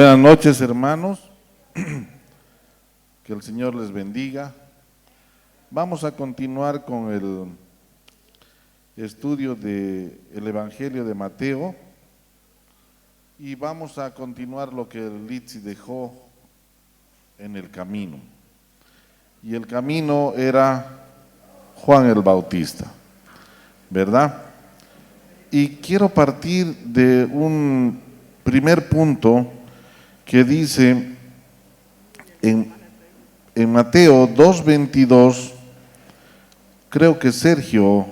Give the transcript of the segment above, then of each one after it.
Buenas noches, hermanos. Que el Señor les bendiga. Vamos a continuar con el estudio del Evangelio de Mateo y vamos a continuar lo que el Litsi dejó en el camino. Y el camino era Juan el Bautista, ¿verdad? Y quiero partir de un primer punto que dice en Mateo 2:22, creo que Sergio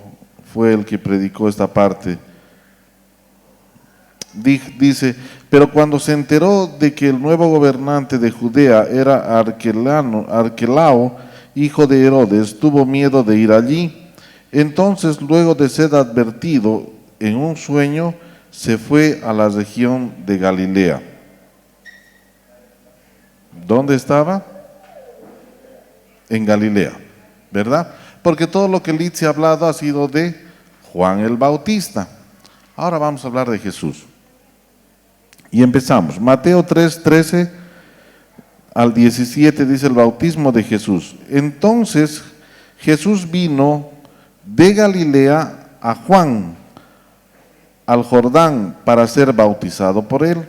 fue el que predicó esta parte. Dice, pero cuando se enteró de que el nuevo gobernante de Judea era Arquelao, hijo de Herodes, tuvo miedo de ir allí. Entonces, luego de ser advertido en un sueño, se fue a la región de Galilea. ¿Dónde estaba? En Galilea, ¿verdad? Porque todo lo que Litsi ha hablado ha sido de Juan el Bautista. Ahora vamos a hablar de Jesús. Y empezamos. Mateo 3:13 al 17 dice el bautismo de Jesús. Entonces Jesús vino de Galilea a Juan, al Jordán, para ser bautizado por él.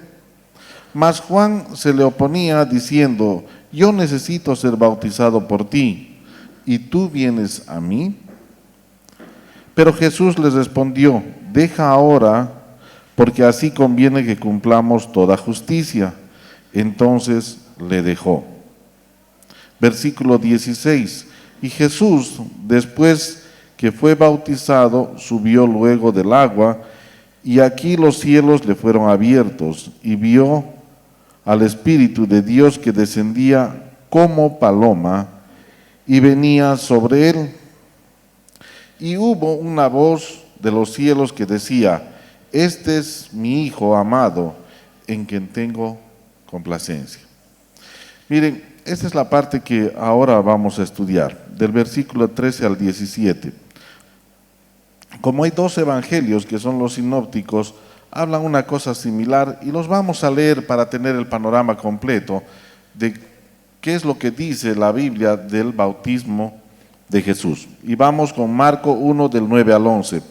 Mas Juan se le oponía diciendo, yo necesito ser bautizado por ti, ¿y tú vienes a mí? Pero Jesús les respondió, deja ahora, porque así conviene que cumplamos toda justicia. Entonces le dejó. Versículo 16, y Jesús, después que fue bautizado, subió luego del agua, y aquí los cielos le fueron abiertos, y vio al Espíritu de Dios que descendía como paloma y venía sobre él. Y hubo una voz de los cielos que decía, este es mi Hijo amado, en quien tengo complacencia. Miren, esta es la parte que ahora vamos a estudiar, del versículo 13 al 17. Como hay dos evangelios que son los sinópticos, hablan una cosa similar y los vamos a leer para tener el panorama completo de qué es lo que dice la Biblia del bautismo de Jesús. Y vamos con Marcos 1 del 9 al 11.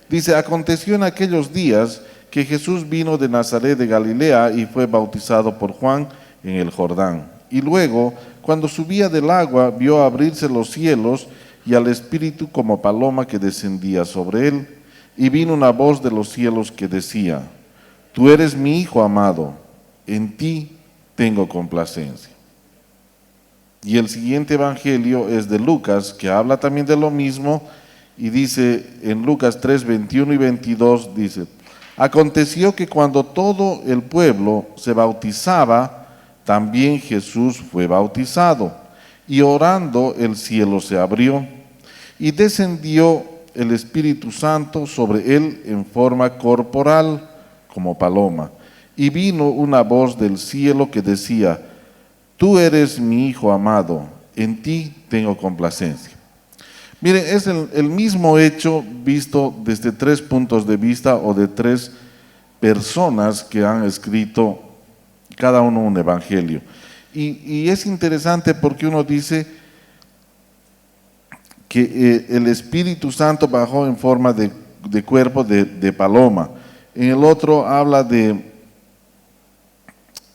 Dice, aconteció en aquellos días que Jesús vino de Nazaret de Galilea y fue bautizado por Juan en el Jordán. Y luego, cuando subía del agua, vio abrirse los cielos y al Espíritu como paloma que descendía sobre él. Y vino una voz de los cielos que decía, tú eres mi Hijo amado, en ti tengo complacencia. Y el siguiente evangelio es de Lucas, que habla también de lo mismo, y dice en Lucas 3, 21 y 22, dice, aconteció que cuando todo el pueblo se bautizaba, también Jesús fue bautizado, y orando el cielo se abrió, y descendió el Espíritu Santo sobre él en forma corporal, como paloma. Y vino una voz del cielo que decía, tú eres mi Hijo amado, en ti tengo complacencia. Miren, es el mismo hecho visto desde tres puntos de vista o de tres personas que han escrito cada uno un evangelio. Y es interesante porque uno dice que el Espíritu Santo bajó en forma de cuerpo de paloma. En el otro habla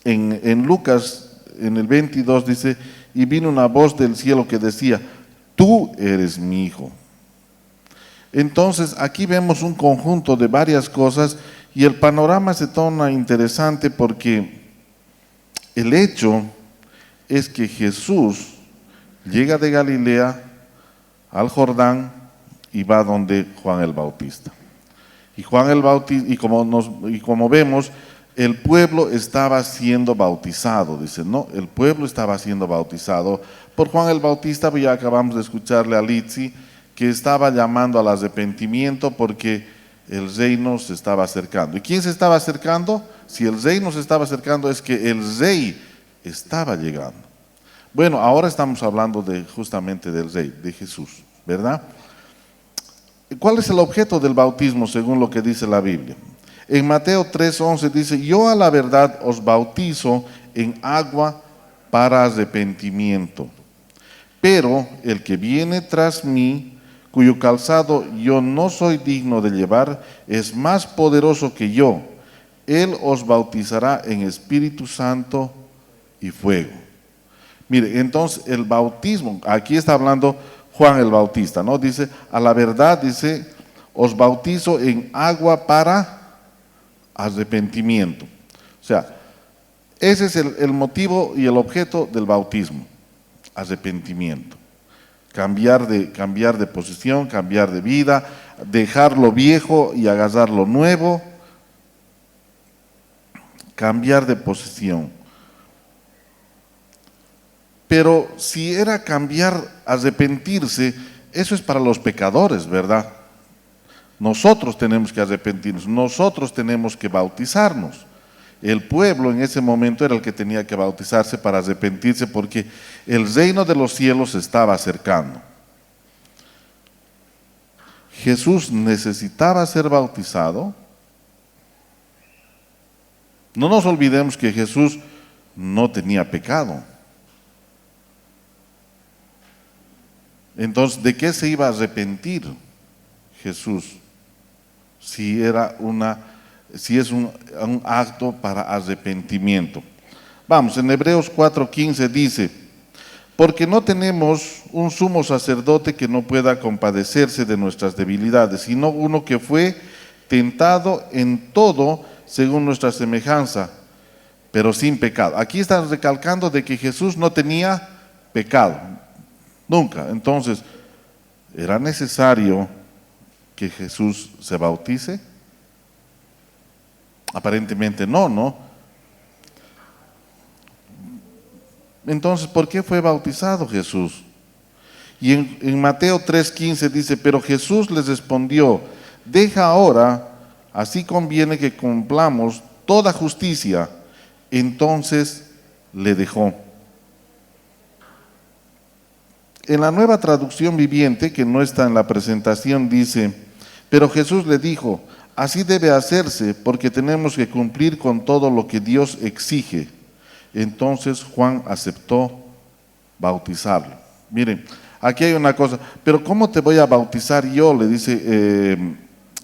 en Lucas, en el 22 dice, y vino una voz del cielo que decía, tú eres mi Hijo. Entonces aquí vemos un conjunto de varias cosas y el panorama se torna interesante porque el hecho es que Jesús llega de Galilea al Jordán y va donde Juan el Bautista. Y Juan el Bautista, y como vemos, el pueblo estaba siendo bautizado, dice, no, el pueblo estaba siendo bautizado por Juan el Bautista, ya acabamos de escucharle a Litsi, que estaba llamando al arrepentimiento porque el reino se estaba acercando. ¿Y quién se estaba acercando? Si el reino se estaba acercando es que el rey estaba llegando. Bueno, ahora estamos hablando justamente del rey, de Jesús, ¿verdad? ¿Cuál es el objeto del bautismo según lo que dice la Biblia? En Mateo 3:11 dice, yo a la verdad os bautizo en agua para arrepentimiento. Pero el que viene tras mí, cuyo calzado yo no soy digno de llevar, es más poderoso que yo. Él os bautizará en Espíritu Santo y fuego. Mire, entonces el bautismo, aquí está hablando Juan el Bautista, ¿no? Dice, a la verdad, dice, os bautizo en agua para arrepentimiento. O sea, ese es el motivo y el objeto del bautismo, arrepentimiento. Cambiar de posición, cambiar de vida, dejar lo viejo y agarrar lo nuevo, cambiar de posición. Pero si era cambiar, arrepentirse, eso es para los pecadores, ¿verdad? Nosotros tenemos que arrepentirnos, nosotros tenemos que bautizarnos. El pueblo en ese momento era el que tenía que bautizarse para arrepentirse porque el reino de los cielos se estaba acercando. Jesús necesitaba ser bautizado. No nos olvidemos que Jesús no tenía pecado. Entonces, ¿de qué se iba a arrepentir Jesús? Si es un acto para arrepentimiento. Vamos, en Hebreos 4:15 dice, porque no tenemos un sumo sacerdote que no pueda compadecerse de nuestras debilidades, sino uno que fue tentado en todo según nuestra semejanza, pero sin pecado. Aquí están recalcando de que Jesús no tenía pecado, nunca. Entonces, ¿era necesario que Jesús se bautice? Aparentemente no, ¿no? Entonces, ¿por qué fue bautizado Jesús? Y en Mateo 3:15 dice, pero Jesús les respondió, deja ahora, así conviene que cumplamos toda justicia. Entonces le dejó. En la Nueva Traducción Viviente, que no está en la presentación, dice, pero Jesús le dijo, así debe hacerse porque tenemos que cumplir con todo lo que Dios exige. Entonces Juan aceptó bautizarlo. Miren, aquí hay una cosa, pero ¿cómo te voy a bautizar yo? Le dice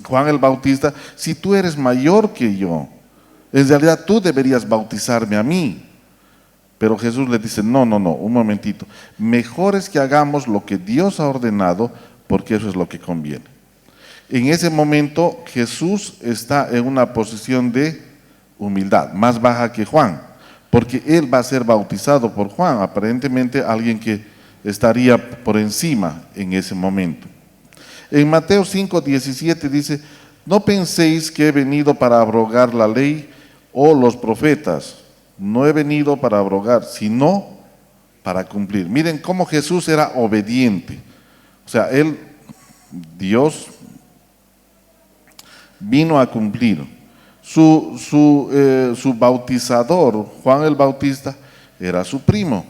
Juan el Bautista, si tú eres mayor que yo. En realidad tú deberías bautizarme a mí. Pero Jesús le dice, no, un momentito. Mejor es que hagamos lo que Dios ha ordenado porque eso es lo que conviene. En ese momento Jesús está en una posición de humildad, más baja que Juan, porque él va a ser bautizado por Juan, aparentemente alguien que estaría por encima en ese momento. En Mateo 5:17 dice, no penséis que he venido para abrogar la ley o los profetas, no he venido para abrogar, sino para cumplir. Miren cómo Jesús era obediente, o sea, él, Dios, vino a cumplir. Su bautizador, Juan el Bautista, era su primo,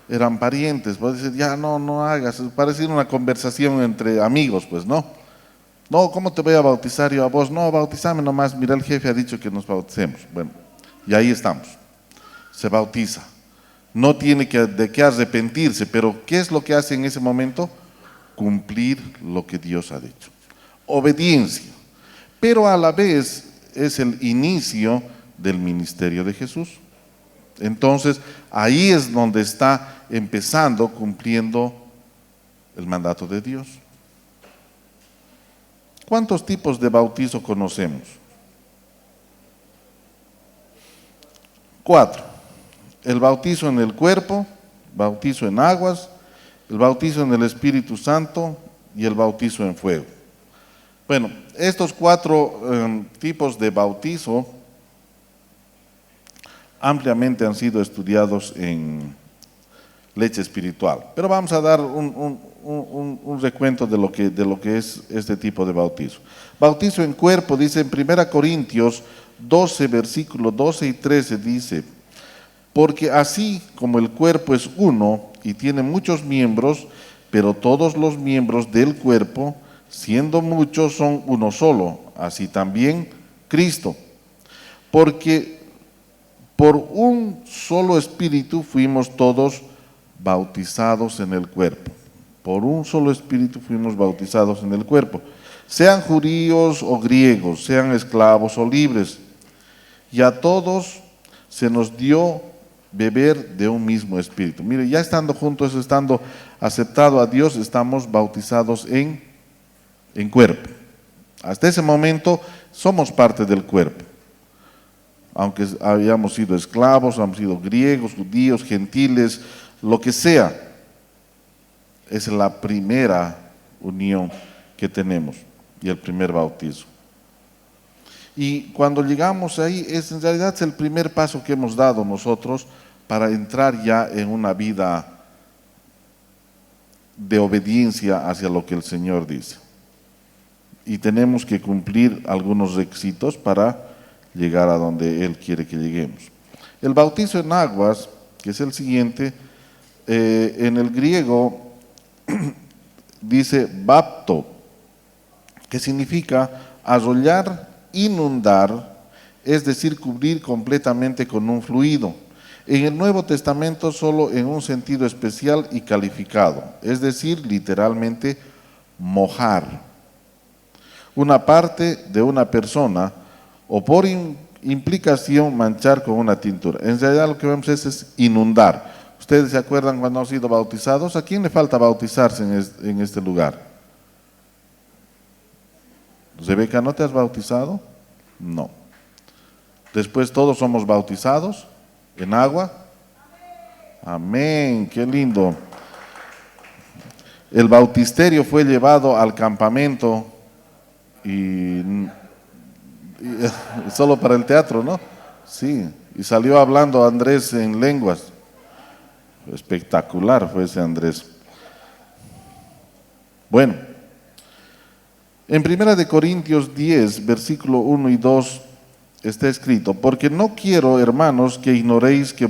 eran parientes. Vos dices, ya no hagas, parece una conversación entre amigos, pues no. No, ¿cómo te voy a bautizar yo a vos? No, bautizame nomás, mira, el jefe ha dicho que nos bauticemos. Bueno, y ahí estamos, se bautiza. No tiene de qué arrepentirse, pero ¿qué es lo que hace en ese momento? Cumplir lo que Dios ha dicho. Obediencia. Pero a la vez es el inicio del ministerio de Jesús. Entonces, ahí es donde está empezando, cumpliendo el mandato de Dios. ¿Cuántos tipos de bautizo conocemos? 4. El bautizo en el cuerpo, bautizo en aguas, el bautizo en el Espíritu Santo y el bautizo en fuego. Bueno, estos 4 tipos de bautizo ampliamente han sido estudiados en leche espiritual, pero vamos a dar un recuento de lo que es este tipo de bautizo. Bautizo en cuerpo, dice en 1 Corintios 12, versículos 12 y 13, dice, porque así como el cuerpo es uno y tiene muchos miembros, pero todos los miembros del cuerpo, siendo muchos, son uno solo, así también Cristo, porque por un solo espíritu fuimos todos bautizados en el cuerpo. Por un solo espíritu fuimos bautizados en el cuerpo. Sean judíos o griegos, sean esclavos o libres. Y a todos se nos dio beber de un mismo espíritu. Mire, ya estando juntos, estando aceptado a Dios, estamos bautizados en cuerpo. Hasta ese momento somos parte del cuerpo. Aunque hayamos sido esclavos, hayamos sido griegos, judíos, gentiles, lo que sea, es la primera unión que tenemos y el primer bautizo. Y cuando llegamos ahí, en realidad es el primer paso que hemos dado nosotros para entrar ya en una vida de obediencia hacia lo que el Señor dice. Y tenemos que cumplir algunos requisitos para llegar a donde Él quiere que lleguemos. El bautizo en aguas, que es el siguiente, en el griego dice bapto, que significa arrollar, inundar, es decir, cubrir completamente con un fluido. En el Nuevo Testamento solo en un sentido especial y calificado, es decir, literalmente mojar una parte de una persona o por implicación manchar con una tintura. En realidad lo que vemos es inundar. ¿Ustedes se acuerdan cuando han sido bautizados? ¿A quién le falta bautizarse en este lugar? Rebeca, ¿no te has bautizado? No. Después todos somos bautizados en agua. Amén, qué lindo. El bautisterio fue llevado al campamento y solo para el teatro, ¿no? Sí, y salió hablando Andrés en lenguas. Espectacular fue ese Andrés. Bueno, en 1 Corintios 10, versículo 1 y 2 está escrito: porque no quiero, hermanos, que ignoréis que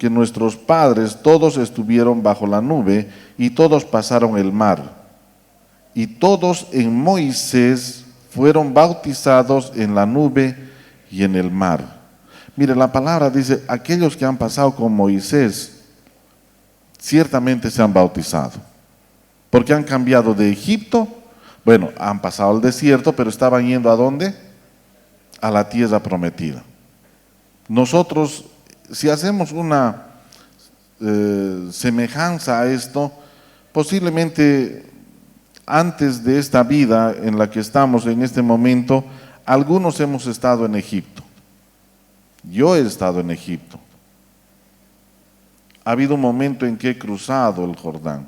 nuestros padres todos estuvieron bajo la nube y todos pasaron el mar. Y todos en Moisés fueron bautizados en la nube y en el mar. Mire, la palabra dice, aquellos que han pasado con Moisés, ciertamente se han bautizado. Porque han cambiado de Egipto, bueno, han pasado el desierto, pero estaban yendo ¿a dónde? A la tierra prometida. Nosotros, si hacemos una semejanza a esto, posiblemente antes de esta vida en la que estamos en este momento, algunos hemos estado en Egipto. Yo he estado en Egipto. Ha habido un momento en que he cruzado el Jordán.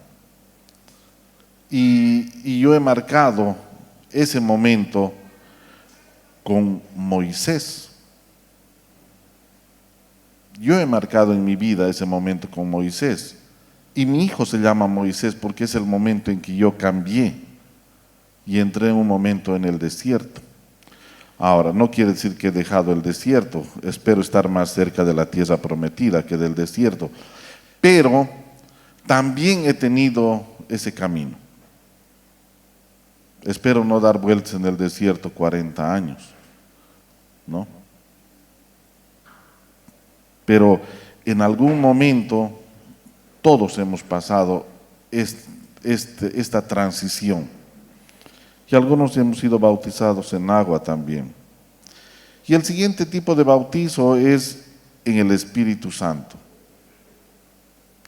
Y yo he marcado ese momento con Moisés. Yo he marcado en mi vida ese momento con Moisés. Y mi hijo se llama Moisés porque es el momento en que yo cambié y entré en un momento en el desierto. Ahora, no quiere decir que he dejado el desierto, espero estar más cerca de la tierra prometida que del desierto, pero también he tenido ese camino. Espero no dar vueltas en el desierto 40 años, ¿no? Pero en algún momento todos hemos pasado esta transición. Y algunos hemos sido bautizados en agua también. Y el siguiente tipo de bautizo es en el Espíritu Santo.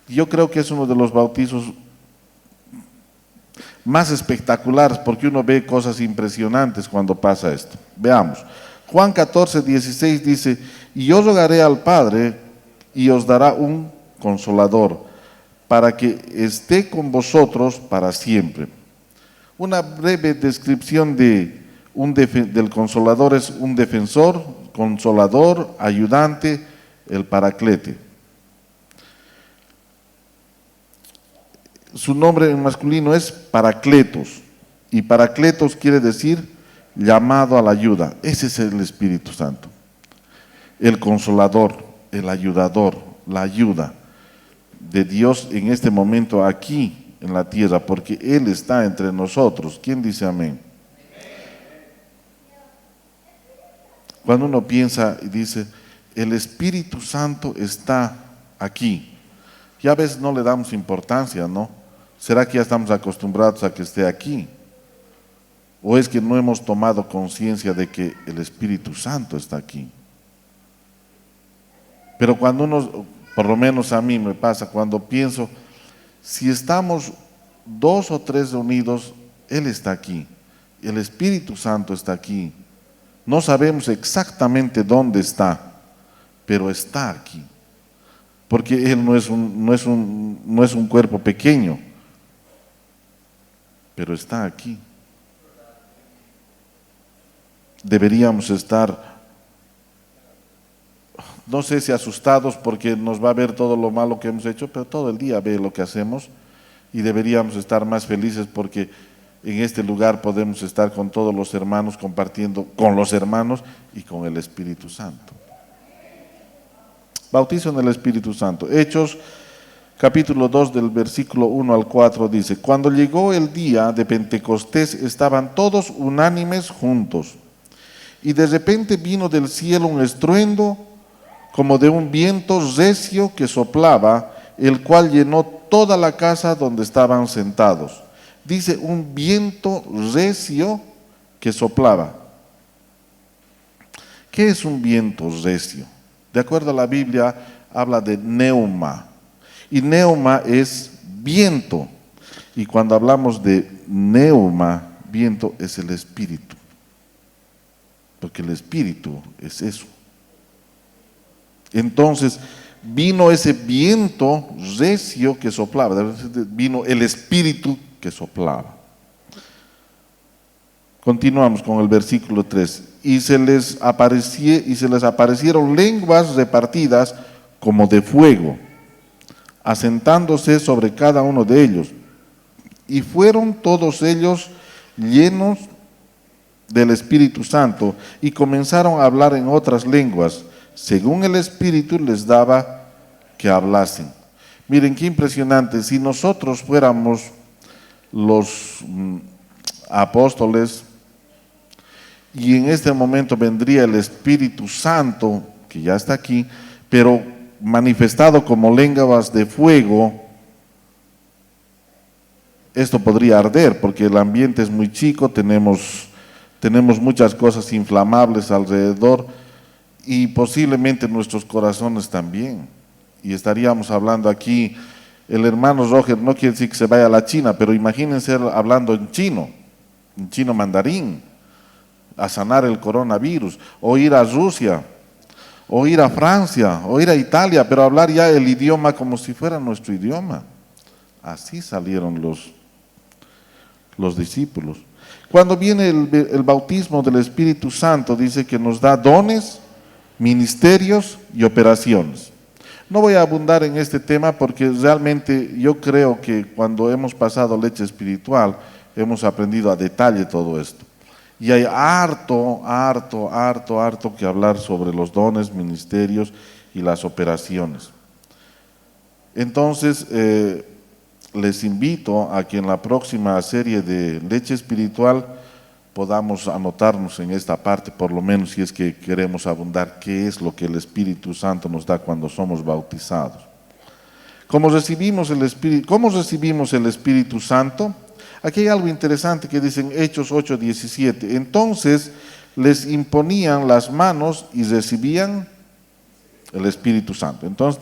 Yo creo que es uno de los bautizos más espectaculares porque uno ve cosas impresionantes cuando pasa esto. Veamos. Juan 14, 16 dice: y yo rogaré al Padre y os dará un consolador para que esté con vosotros para siempre. Una breve descripción del consolador es un defensor, consolador, ayudante, el paraclete. Su nombre en masculino es Paracletos, y Paracletos quiere decir llamado a la ayuda. Ese es el Espíritu Santo, el consolador, el ayudador, la ayuda de Dios en este momento aquí en la tierra, porque Él está entre nosotros. ¿Quién dice amén? Cuando uno piensa y dice, el Espíritu Santo está aquí, ya a veces no le damos importancia, ¿no? ¿Será que ya estamos acostumbrados a que esté aquí? ¿O es que no hemos tomado conciencia de que el Espíritu Santo está aquí? Pero cuando uno, por lo menos a mí me pasa, cuando pienso, si estamos 2 o 3 reunidos, Él está aquí, el Espíritu Santo está aquí. No sabemos exactamente dónde está, pero está aquí. Porque Él no es un cuerpo pequeño, pero está aquí. Deberíamos estar, no sé si asustados porque nos va a ver todo lo malo que hemos hecho, pero todo el día ve lo que hacemos, y deberíamos estar más felices porque en este lugar podemos estar con todos los hermanos, compartiendo con los hermanos y con el Espíritu Santo. Bautizo en el Espíritu Santo. Hechos capítulo 2 del versículo 1 al 4 dice: cuando llegó el día de Pentecostés estaban todos unánimes juntos, y de repente vino del cielo un estruendo como de un viento recio que soplaba, el cual llenó toda la casa donde estaban sentados. Dice un viento recio que soplaba. ¿Qué es un viento recio? De acuerdo a la Biblia, habla de neuma. Y neuma es viento. Y cuando hablamos de neuma, viento, es el espíritu. Porque el espíritu es eso. Entonces, vino ese viento recio que soplaba. Vino el espíritu que soplaba. Continuamos con el versículo 3. Y se les aparecieron lenguas repartidas como de fuego, asentándose sobre cada uno de ellos. Y fueron todos ellos llenos del Espíritu Santo y comenzaron a hablar en otras lenguas, según el Espíritu les daba que hablasen. Miren qué impresionante, si nosotros fuéramos los apóstoles y en este momento vendría el Espíritu Santo, que ya está aquí, pero manifestado como lenguas de fuego, esto podría arder porque el ambiente es muy chico, tenemos muchas cosas inflamables alrededor y posiblemente nuestros corazones también. Y estaríamos hablando aquí, el hermano Roger no quiere decir que se vaya a la China, pero imagínense hablando en chino mandarín, a sanar el coronavirus, o ir a Rusia, o ir a Francia, o ir a Italia, pero hablar ya el idioma como si fuera nuestro idioma. Así salieron los discípulos. Cuando viene el bautismo del Espíritu Santo, dice que nos da dones, ministerios y operaciones. No voy a abundar en este tema porque realmente yo creo que cuando hemos pasado leche espiritual, hemos aprendido a detalle todo esto. Y hay harto que hablar sobre los dones, ministerios y las operaciones. Entonces, les invito a que en la próxima serie de leche espiritual podamos anotarnos en esta parte, por lo menos si es que queremos abundar, qué es lo que el Espíritu Santo nos da cuando somos bautizados. ¿Cómo recibimos el Espíritu Santo? Aquí hay algo interesante que dicen Hechos 8:17. Entonces les imponían las manos y recibían el Espíritu Santo. Entonces,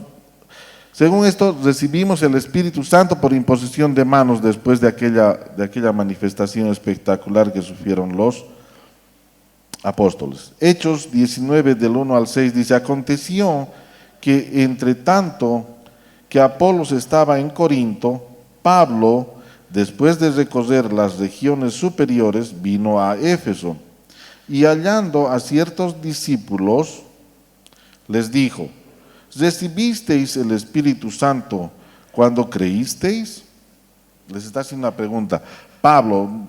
según esto, recibimos el Espíritu Santo por imposición de manos después de aquella manifestación espectacular que sufrieron los apóstoles. Hechos 19 del 1 al 6 dice: aconteció que entre tanto que Apolos estaba en Corinto, Pablo, después de recorrer las regiones superiores, vino a Éfeso y hallando a ciertos discípulos, les dijo: ¿recibisteis el Espíritu Santo cuando creísteis? Les está haciendo una pregunta. Pablo,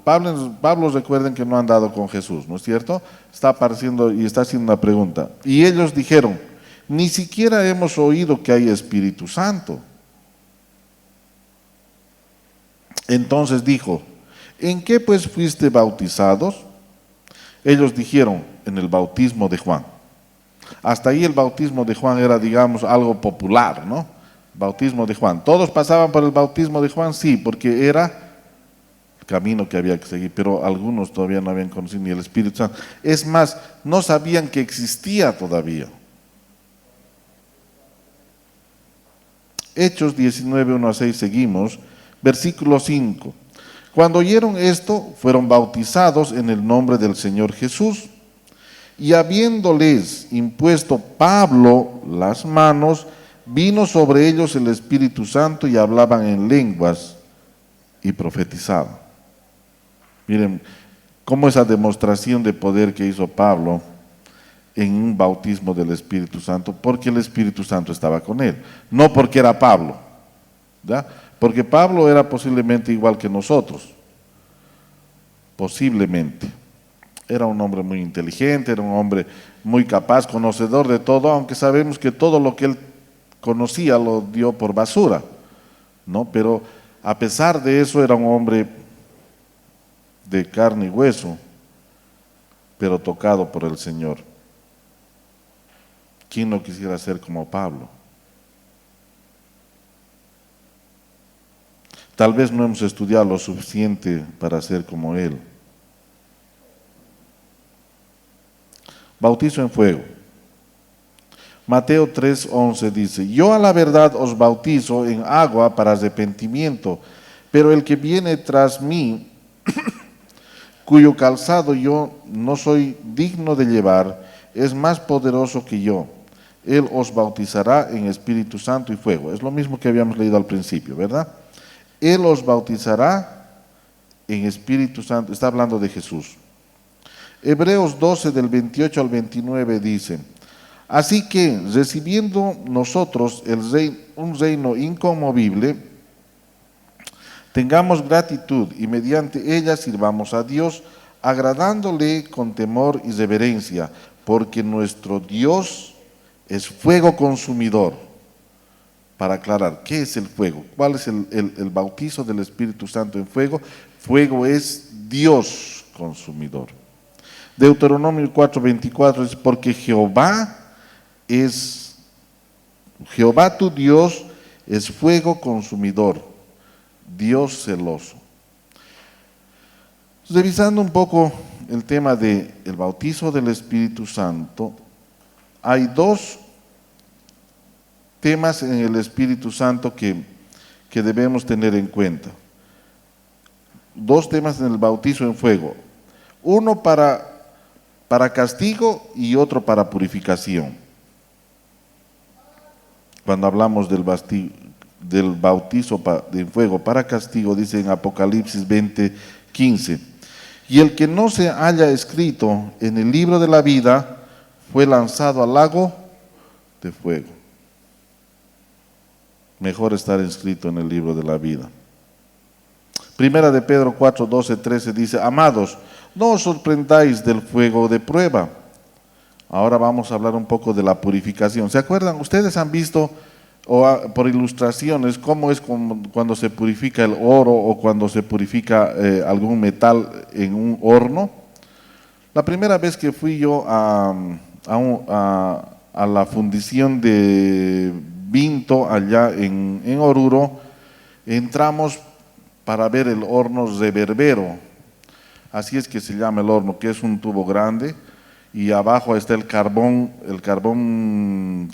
recuerden que no ha andado con Jesús, ¿no es cierto? Está apareciendo y está haciendo una pregunta. Y ellos dijeron: ni siquiera hemos oído que hay Espíritu Santo. Entonces dijo: ¿en qué pues fuiste bautizados? Ellos dijeron: en el bautismo de Juan. Hasta ahí el bautismo de Juan era, digamos, algo popular, ¿no? Bautismo de Juan. ¿Todos pasaban por el bautismo de Juan? Sí, porque era el camino que había que seguir, pero algunos todavía no habían conocido ni el Espíritu Santo. Es más, no sabían que existía todavía. Hechos 19, 1 a 6, seguimos, versículo 5. Cuando oyeron esto, fueron bautizados en el nombre del Señor Jesús. Y habiéndoles impuesto Pablo las manos, vino sobre ellos el Espíritu Santo y hablaban en lenguas y profetizaban. Miren cómo esa demostración de poder que hizo Pablo en un bautismo del Espíritu Santo, porque el Espíritu Santo estaba con él, no porque era Pablo, ¿ya? Porque Pablo era posiblemente igual que nosotros, posiblemente. Era un hombre muy inteligente, era un hombre muy capaz, conocedor de todo, aunque sabemos que todo lo que él conocía lo dio por basura, ¿no? Pero a pesar de eso era un hombre de carne y hueso, pero tocado por el Señor. ¿Quién no quisiera ser como Pablo? Tal vez no hemos estudiado lo suficiente para ser como él. Bautizo en fuego. Mateo 3:11 dice: yo a la verdad os bautizo en agua para arrepentimiento, pero el que viene tras mí, cuyo calzado yo no soy digno de llevar, es más poderoso que yo. Él os bautizará en Espíritu Santo y fuego. Es lo mismo que habíamos leído al principio, ¿verdad? Él os bautizará en Espíritu Santo. Está hablando de Jesús. Hebreos 12 del 28 al 29 dice: así que recibiendo nosotros un reino inconmovible, tengamos gratitud y mediante ella sirvamos a Dios, agradándole con temor y reverencia, porque nuestro Dios es fuego consumidor. Para aclarar, ¿qué es el fuego? ¿Cuál es el bautizo del Espíritu Santo en fuego? Fuego es Dios consumidor. Deuteronomio 4:24 dice: porque Jehová tu Dios es fuego consumidor, Dios celoso. Revisando un poco el tema del bautizo del Espíritu Santo, hay dos temas en el Espíritu Santo que debemos tener en cuenta. Dos temas en el bautizo en fuego. Uno para castigo y otro para purificación. Cuando hablamos del bautizo en fuego para castigo, dice en Apocalipsis 20:15: y el que no se haya escrito en el libro de la vida fue lanzado al lago de fuego. Mejor estar inscrito en el libro de la vida. Primera de Pedro 4:12-13 dice: amados, no os sorprendáis del fuego de prueba. Ahora vamos a hablar un poco de la purificación. ¿Se acuerdan? Ustedes han visto por ilustraciones cómo es cuando se purifica el oro o cuando se purifica algún metal en un horno. La primera vez que fui yo a la fundición de Vinto allá en Oruro, entramos para ver el horno reverbero. Así es que se llama el horno, que es un tubo grande y abajo está el carbón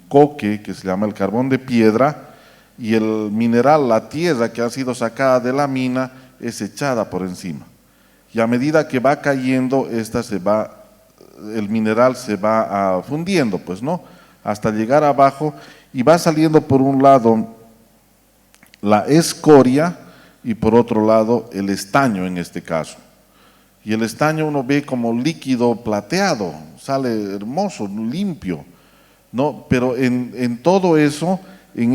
coque, que se llama el carbón de piedra, y el mineral, la tierra que ha sido sacada de la mina, es echada por encima. Y a medida que va cayendo, el mineral se va fundiendo, pues, ¿no? Hasta llegar abajo, y va saliendo por un lado la escoria y por otro lado el estaño en este caso. Y el estaño uno ve como líquido plateado, sale hermoso, limpio, ¿no? Pero en todo eso, en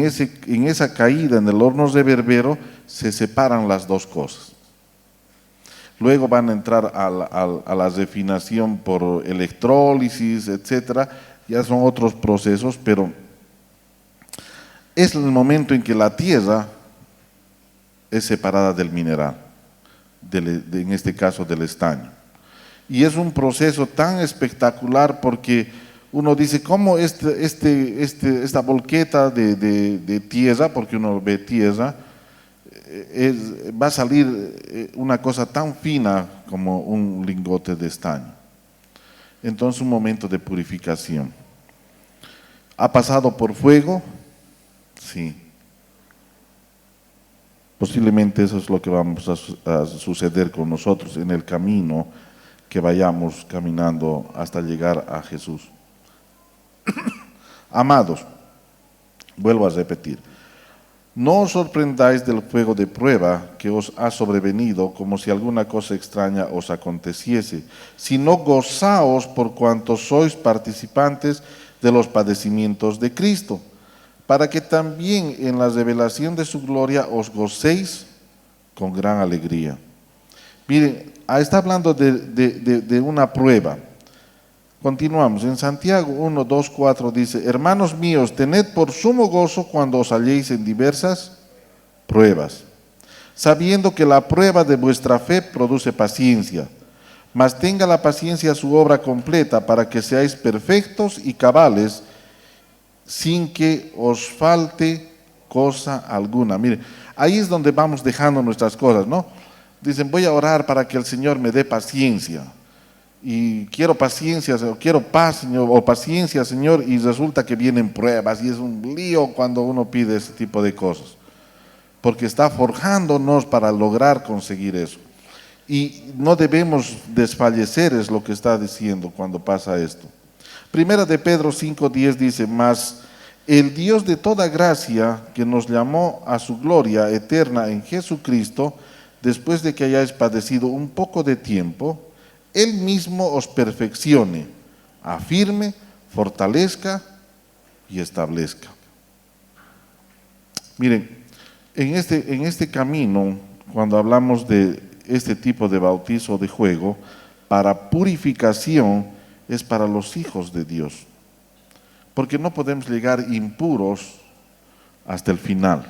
esa caída en el horno reverbero, se separan las dos cosas. Luego van a entrar a la refinación por electrólisis, etcétera, ya son otros procesos, pero es el momento en que la tierra es separada del mineral, en este caso del estaño. Y es un proceso tan espectacular porque uno dice, ¿cómo esta volqueta de tierra, porque uno ve tierra, va a salir una cosa tan fina como un lingote de estaño? Entonces, un momento de purificación. ¿Ha pasado por fuego? Sí. Posiblemente eso es lo que vamos a suceder con nosotros en el camino que vayamos caminando hasta llegar a Jesús. Amados, vuelvo a repetir, no os sorprendáis del fuego de prueba que os ha sobrevenido como si alguna cosa extraña os aconteciese, sino gozaos por cuanto sois participantes de los padecimientos de Cristo, para que también en la revelación de su gloria os gocéis con gran alegría. Miren, está hablando de una prueba. Continuamos, en Santiago 1, 2, 4 dice, hermanos míos, tened por sumo gozo cuando os halléis en diversas pruebas, sabiendo que la prueba de vuestra fe produce paciencia, mas tenga la paciencia su obra completa para que seáis perfectos y cabales, sin que os falte cosa alguna. Miren, ahí es donde vamos dejando nuestras cosas, ¿no? Dicen, voy a orar para que el Señor me dé paciencia. Y quiero paciencia, o quiero paz, Señor, o paciencia, Señor, y resulta que vienen pruebas, y es un lío cuando uno pide ese tipo de cosas, porque está forjándonos para lograr conseguir eso. Y no debemos desfallecer, es lo que está diciendo cuando pasa esto. Primera de Pedro 5:10 dice, mas el Dios de toda gracia, que nos llamó a su gloria eterna en Jesucristo, después de que hayáis padecido un poco de tiempo, Él mismo os perfeccione, afirme, fortalezca y establezca. Miren, en este camino, cuando hablamos de este tipo de bautizo de juego, para purificación es para los hijos de Dios, porque no podemos llegar impuros hasta el final,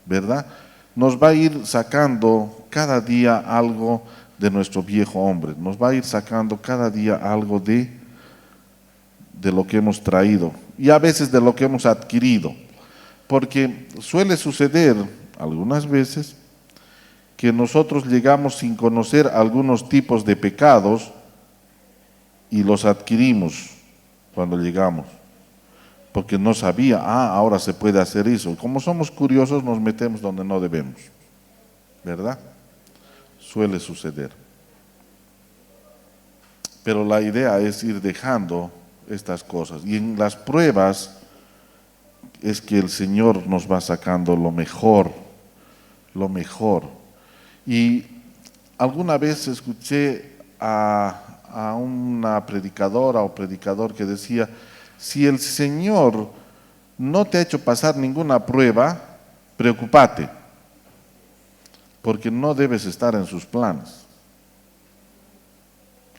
¿verdad? Nos va a ir sacando cada día algo de nuestro viejo hombre, nos va a ir sacando cada día algo de lo que hemos traído y a veces de lo que hemos adquirido, porque suele suceder algunas veces que nosotros llegamos sin conocer algunos tipos de pecados y los adquirimos cuando llegamos, porque no sabía, ahora se puede hacer eso. Como somos curiosos nos metemos donde no debemos, ¿verdad? Suele suceder. Pero la idea es ir dejando estas cosas. Y en las pruebas es que el Señor nos va sacando lo mejor, lo mejor. Y alguna vez escuché a una predicadora o predicador que decía, si el Señor no te ha hecho pasar ninguna prueba, preocúpate, porque no debes estar en sus planes.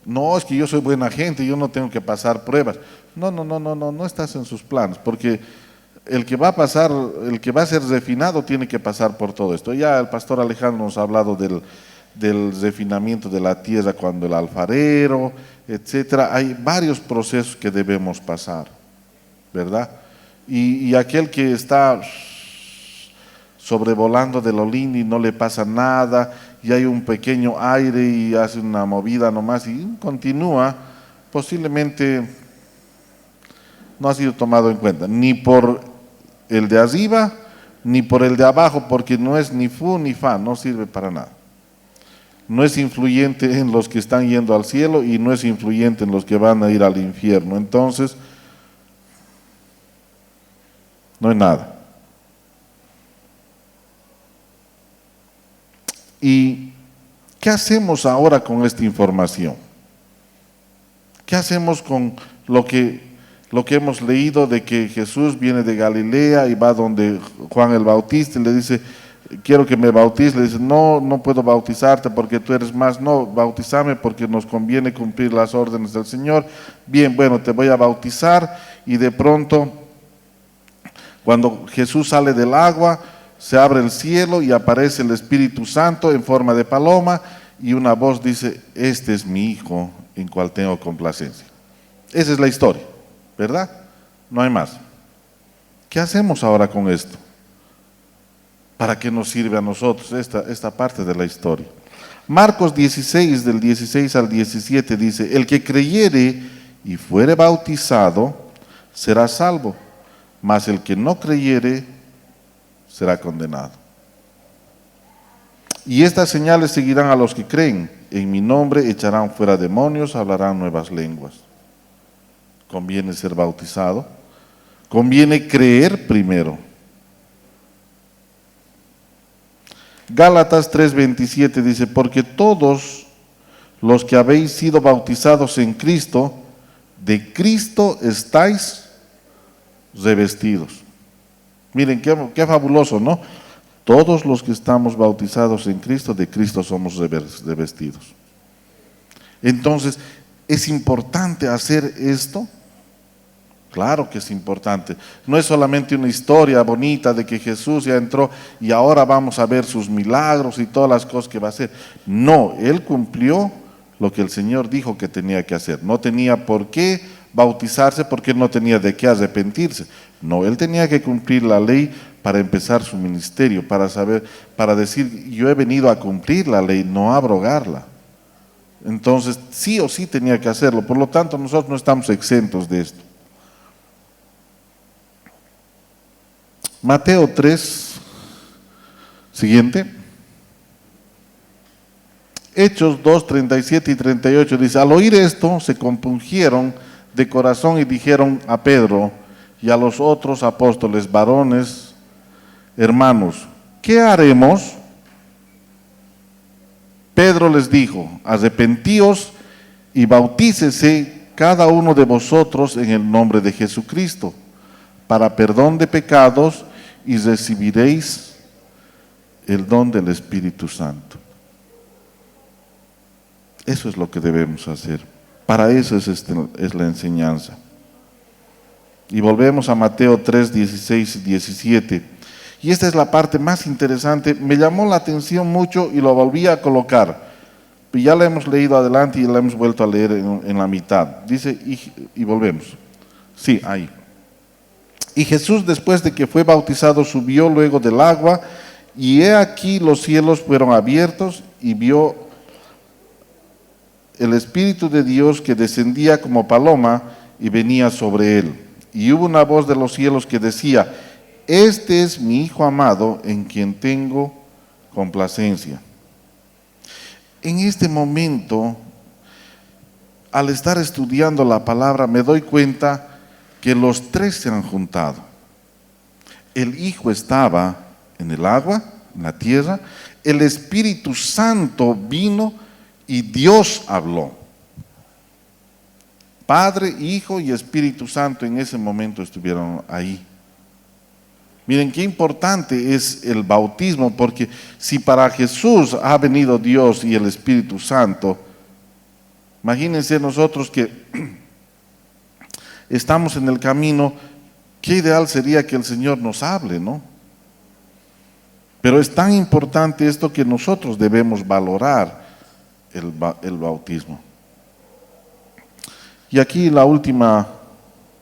No, es que yo soy buena gente, yo no tengo que pasar pruebas. No estás en sus planes, porque el que va a pasar, el que va a ser refinado tiene que pasar por todo esto. Ya el pastor Alejandro nos ha hablado del refinamiento de la tierra cuando el alfarero, etcétera. Hay varios procesos que debemos pasar, ¿verdad? Y aquel que está sobrevolando de lo lindo y no le pasa nada, y hay un pequeño aire y hace una movida nomás y continúa, posiblemente no ha sido tomado en cuenta, ni por el de arriba, ni por el de abajo, porque no es ni fu ni fa, no sirve para nada. No es influyente en los que están yendo al cielo y no es influyente en los que van a ir al infierno. Entonces, no hay nada. ¿Y qué hacemos ahora con esta información? ¿Qué hacemos con lo que hemos leído de que Jesús viene de Galilea y va donde Juan el Bautista y le dice, quiero que me bautice? Le dice, no puedo bautizarte porque tú eres más, no, bautízame porque nos conviene cumplir las órdenes del Señor. Bien, bueno, te voy a bautizar. Y de pronto, cuando Jesús sale del agua, se abre el cielo y aparece el Espíritu Santo en forma de paloma y una voz dice, este es mi Hijo en cual tengo complacencia. Esa es la historia. ¿verdad? No hay más. ¿Qué hacemos ahora con esto? ¿Para qué nos sirve a nosotros esta parte de la historia? Marcos 16, del 16 al 17 dice, el que creyere y fuere bautizado será salvo, mas el que no creyere será condenado. Y estas señales seguirán a los que creen. En mi nombre echarán fuera demonios, hablarán nuevas lenguas. Conviene ser bautizado. Conviene creer primero. Gálatas 3:27 dice, porque todos los que habéis sido bautizados en Cristo, de Cristo estáis revestidos. Miren, qué fabuloso, ¿no? Todos los que estamos bautizados en Cristo, de Cristo somos revestidos. Entonces, ¿es importante hacer esto? Claro que es importante. No es solamente una historia bonita de que Jesús ya entró y ahora vamos a ver sus milagros y todas las cosas que va a hacer. No, Él cumplió lo que el Señor dijo que tenía que hacer. No tenía por qué bautizarse porque Él no tenía de qué arrepentirse. No, Él tenía que cumplir la ley para empezar su ministerio, para decir, yo he venido a cumplir la ley, no a abrogarla. Entonces, sí o sí tenía que hacerlo. Por lo tanto, nosotros no estamos exentos de esto. Mateo 3, siguiente. Hechos 2, 37 y 38 dice, al oír esto se compungieron de corazón y dijeron a Pedro y a los otros apóstoles, varones, hermanos, ¿qué haremos? Pedro les dijo, arrepentíos y bautícese cada uno de vosotros en el nombre de Jesucristo, para perdón de pecados, y recibiréis el don del Espíritu Santo. Eso es lo que debemos hacer. Para eso es la enseñanza. Y volvemos a Mateo 3, 16 y 17. Y esta es la parte más interesante. Me llamó la atención mucho y lo volví a colocar. Y ya la hemos leído adelante y la hemos vuelto a leer en la mitad. Dice, y volvemos. Sí, ahí. Y Jesús, después de que fue bautizado, subió luego del agua, y he aquí los cielos fueron abiertos, y vio el Espíritu de Dios que descendía como paloma y venía sobre él. Y hubo una voz de los cielos que decía, este es mi Hijo amado, en quien tengo complacencia. En este momento, al estar estudiando la palabra, me doy cuenta que los tres se han juntado. El Hijo estaba en el agua, en la tierra, el Espíritu Santo vino y Dios habló. Padre, Hijo y Espíritu Santo en ese momento estuvieron ahí. Miren qué importante es el bautismo, porque si para Jesús ha venido Dios y el Espíritu Santo, imagínense nosotros que estamos en el camino, qué ideal sería que el Señor nos hable, ¿no? Pero es tan importante esto que nosotros debemos valorar el bautismo. Y aquí la última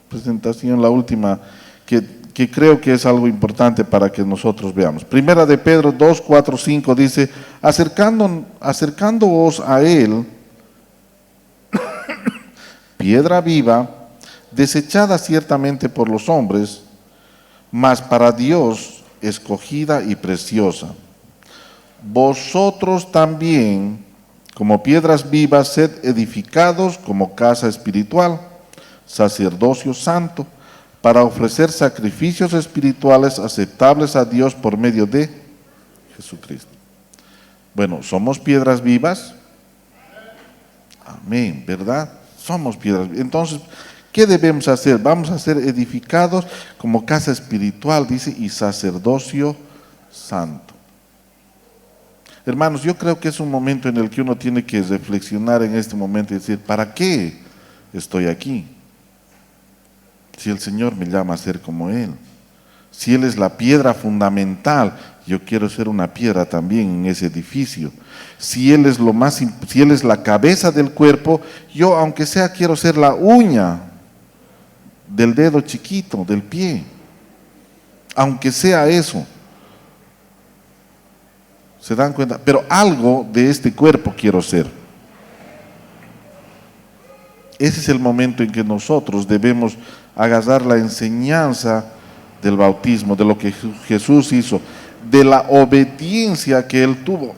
presentación, la última, que creo que es algo importante para que nosotros veamos. Primera de Pedro 2, 4, 5 dice, acercándoos a Él, piedra viva, desechada ciertamente por los hombres, mas para Dios escogida y preciosa. Vosotros también, como piedras vivas, sed edificados como casa espiritual, sacerdocio santo, para ofrecer sacrificios espirituales aceptables a Dios por medio de Jesucristo. Bueno, ¿somos piedras vivas? Amén, ¿verdad? Somos piedras vivas. Entonces, ¿qué debemos hacer? Vamos a ser edificados como casa espiritual, dice, y sacerdocio santo. Hermanos, yo creo que es un momento en el que uno tiene que reflexionar en este momento y decir, ¿para qué estoy aquí? Si el Señor me llama a ser como Él, si Él es la piedra fundamental, yo quiero ser una piedra también en ese edificio. Si Él es si Él es la cabeza del cuerpo, yo aunque sea quiero ser la uña del dedo chiquito, del pie, aunque sea eso. ¿Se dan cuenta? Pero algo de este cuerpo quiero ser. Ese es el momento en que nosotros debemos agarrar la enseñanza del bautismo, de lo que Jesús hizo, de la obediencia que Él tuvo.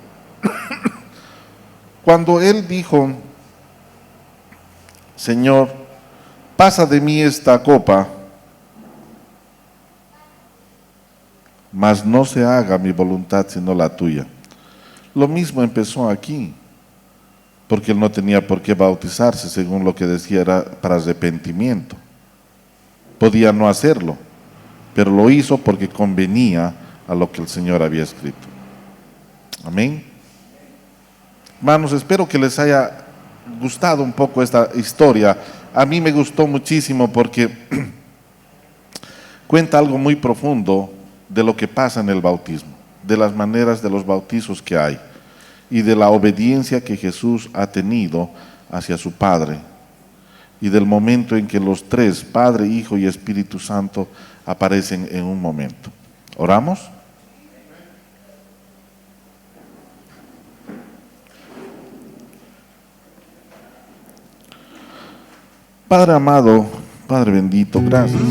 Cuando Él dijo, Señor, pasa de mí esta copa, mas no se haga mi voluntad sino la tuya. Lo mismo empezó aquí, porque Él no tenía por qué bautizarse, según lo que decía era para arrepentimiento. Podía no hacerlo, pero lo hizo porque convenía a lo que el Señor había escrito. Amén. Hermanos, espero que les haya gustado un poco esta historia. A mí me gustó muchísimo porque cuenta algo muy profundo de lo que pasa en el bautismo, de las maneras de los bautizos que hay y de la obediencia que Jesús ha tenido hacia su Padre y del momento en que los tres, Padre, Hijo y Espíritu Santo, aparecen en un momento. ¿Oramos? Padre amado, Padre bendito, gracias.